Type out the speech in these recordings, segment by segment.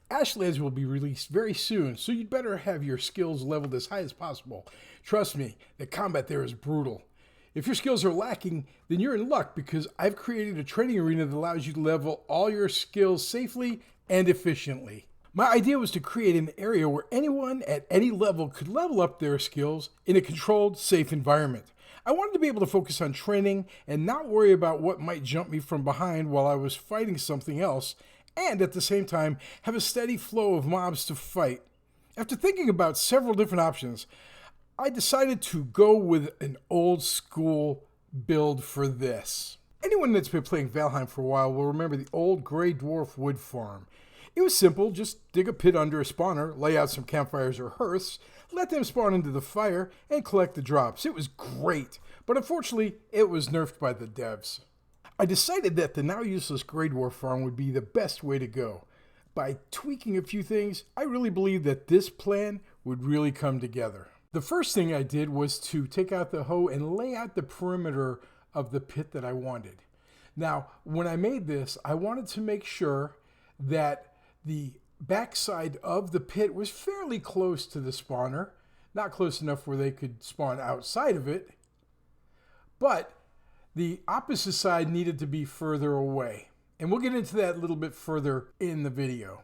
Ashlands will be released very soon, so you'd better have your skills leveled as high as possible. Trust me, the combat there is brutal. If your skills are lacking, then you're in luck because I've created a training arena that allows you to level all your skills safely and efficiently. My idea was to create an area where anyone at any level could level up their skills in a controlled, safe environment. I wanted to be able to focus on training and not worry about what might jump me from behind while I was fighting something else, and at the same time have a steady flow of mobs to fight. After thinking about several different options, I decided to go with an old school build for this. Anyone that's been playing Valheim for a while will remember the old Grey Dwarf wood farm. It was simple, just dig a pit under a spawner, lay out some campfires or hearths, let them spawn into the fire, and collect the drops. It was great, but unfortunately, it was nerfed by the devs. I decided that the now useless Grey Dwarf farm would be the best way to go. By tweaking a few things, I really believe that this plan would really come together. The first thing I did was to take out the hoe and lay out the perimeter of the pit that I wanted. Now, when I made this, I wanted to make sure that the backside of the pit was fairly close to the spawner, not close enough where they could spawn outside of it, but the opposite side needed to be further away. And we'll get into that a little bit further in the video.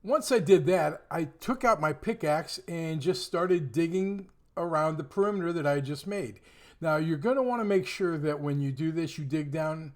Once I did that, I took out my pickaxe and just started digging around the perimeter that I just made. Now, you're going to want to make sure that when you do this, you dig down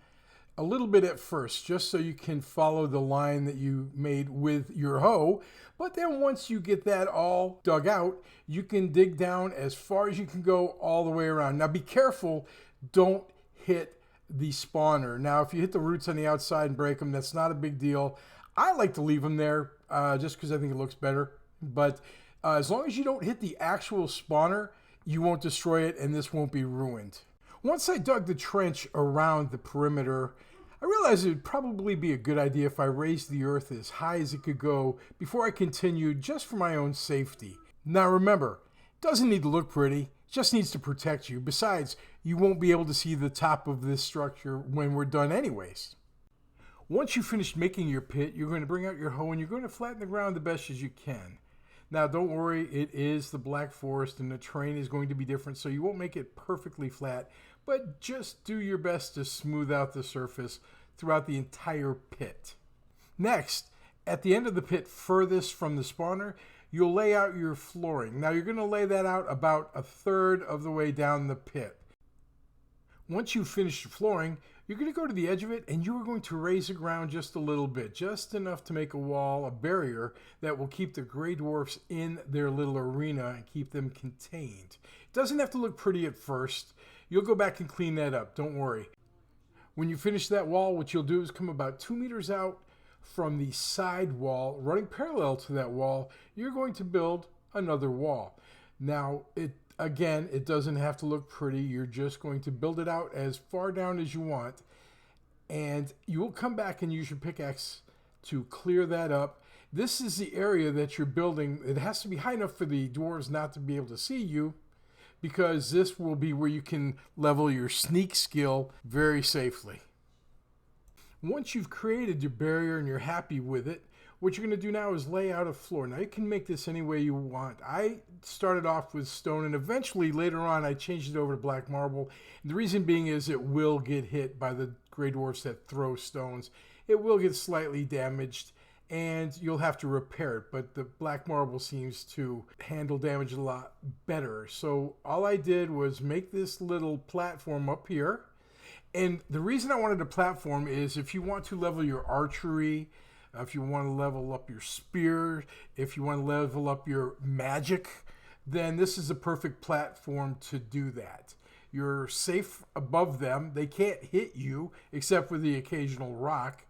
a little bit at first, just so you can follow the line that you made with your hoe. But then once you get that all dug out, you can dig down as far as you can go all the way around. Now, be careful. Don't hit the spawner. Now, if you hit the roots on the outside and break them, that's not a big deal. I like to leave them there just because I think it looks better. But as long as you don't hit the actual spawner, you won't destroy it and this won't be ruined. Once I dug the trench around the perimeter, I realized it would probably be a good idea if I raised the earth as high as it could go before I continued, just for my own safety. Now remember, it doesn't need to look pretty, it just needs to protect you. Besides, you won't be able to see the top of this structure when we're done anyways. Once you've finished making your pit, you're going to bring out your hoe and you're going to flatten the ground the best as you can. Now don't worry, it is the Black Forest and the terrain is going to be different, so you won't make it perfectly flat, but just do your best to smooth out the surface throughout the entire pit. Next, at the end of the pit furthest from the spawner, you'll lay out your flooring. Now you're going to lay that out about a third of the way down the pit. Once you've finished your flooring, you're going to go to the edge of it and you are going to raise the ground just a little bit, just enough to make a wall, a barrier that will keep the Grey Dwarfs in their little arena and keep them contained. It doesn't have to look pretty at first. You'll go back and clean that up, don't worry. When you finish that wall, what you'll do is come about 2 meters out from the side wall, running parallel to that wall, you're going to build another wall. Now, it doesn't have to look pretty. You're just going to build it out as far down as you want. And you will come back and use your pickaxe to clear that up. This is the area that you're building. It has to be high enough for the dwarves not to be able to see you, because this will be where you can level your sneak skill very safely. Once you've created your barrier and you're happy with it, what you're going to do now is lay out a floor. Now you can make this any way you want. I started off with stone and eventually later on I changed it over to black marble. And the reason being is it will get hit by the Grey Dwarfs that throw stones. It will get slightly damaged and you'll have to repair it, but the black marble seems to handle damage a lot better. So all I did was make this little platform up here. And the reason I wanted a platform is if you want to level your archery, if you want to level up your spear, if you want to level up your magic, then this is a perfect platform to do that. You're safe above them. They can't hit you except for the occasional rock.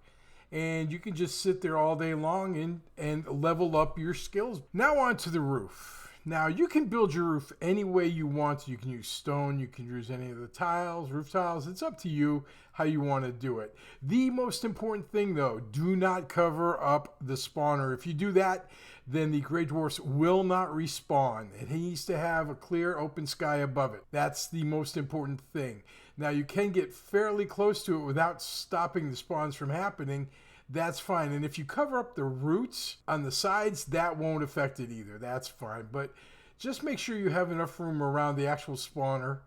And you can just sit there all day long and level up your skills. Now on to the roof. Now you can build your roof any way you want. You can use stone, you can use any of the tiles, roof tiles. It's up to you how you want to do it. The most important thing though, do not cover up the spawner. If you do that, then the Grey Dwarfs will not respawn. It needs to have a clear open sky above it. That's the most important thing. Now you can get fairly close to it without stopping the spawns from happening. that's fine. And if you cover up the roots on the sides, that won't affect it either. That's fine. But just make sure you have enough room around the actual spawner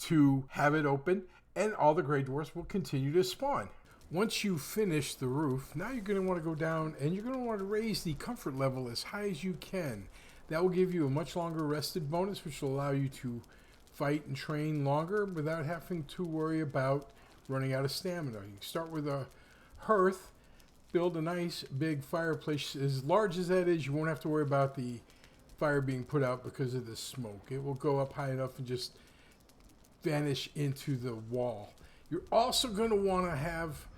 to have it open, and all the gray dwarfs will continue to spawn. Once you finish the roof, now you're going to want to go down and you're going to want to raise the comfort level as high as you can. That will give you a much longer rested bonus, which will allow you to fight and train longer without having to worry about running out of stamina. You start with a hearth, build a nice big fireplace. As large as that is, you won't have to worry about the fire being put out because of the smoke. It will go up high enough and just vanish into the wall. You're also going to want to have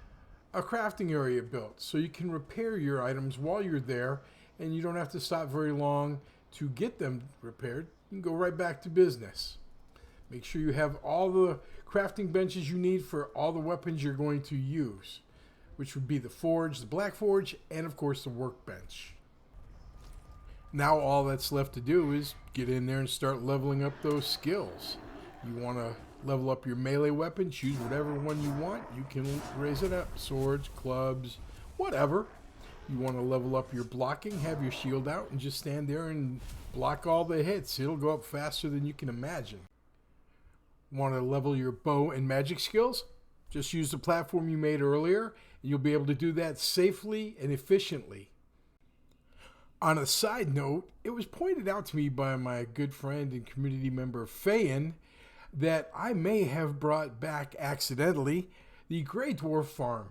a crafting area built so you can repair your items while you're there, and you don't have to stop very long to get them repaired. You can go right back to business. Make sure you have all the crafting benches you need for all the weapons you're going to use, which would be the forge, the black forge, and of course the workbench. Now all that's left to do is get in there and start leveling up those skills. You want to level up your melee weapon, choose whatever one you want. You can raise it up, swords, clubs, whatever. You want to level up your blocking, have your shield out, and just stand there and block all the hits. It'll go up faster than you can imagine. Want to level your bow and magic skills? Just use the platform you made earlier, and you'll be able to do that safely and efficiently. On a side note, it was pointed out to me by my good friend and community member Fayan that I may have brought back accidentally the Grey Dwarf farm.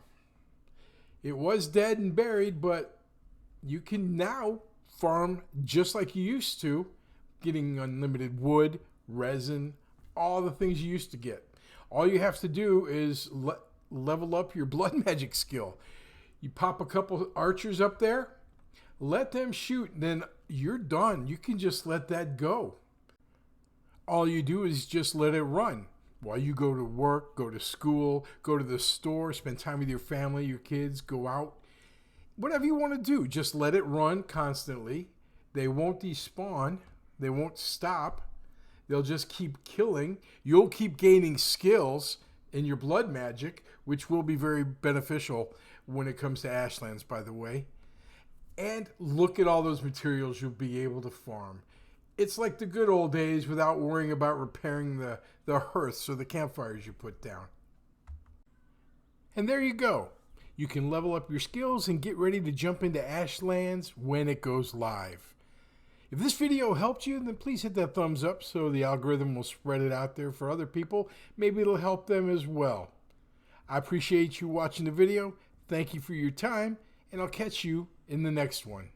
It was dead and buried, but you can now farm just like you used to, getting unlimited wood, resin, all the things you used to get. All you have to do is level up your blood magic skill. You pop a couple archers up there, let them shoot, and then you're done. You can just let that go. All you do is just let it run while you go to work, go to school, go to the store, spend time with your family, your kids, go out. Whatever you want to do, just let it run constantly. They won't despawn. They won't stop. They'll just keep killing. You'll keep gaining skills in your blood magic, which will be very beneficial when it comes to Ashlands, by the way. And look at all those materials you'll be able to farm. It's like the good old days without worrying about repairing the hearths or the campfires you put down. And there you go. You can level up your skills and get ready to jump into Ashlands when it goes live. If this video helped you, then please hit that thumbs up so the algorithm will spread it out there for other people. Maybe it'll help them as well. I appreciate you watching the video. Thank you for your time, and I'll catch you in the next one.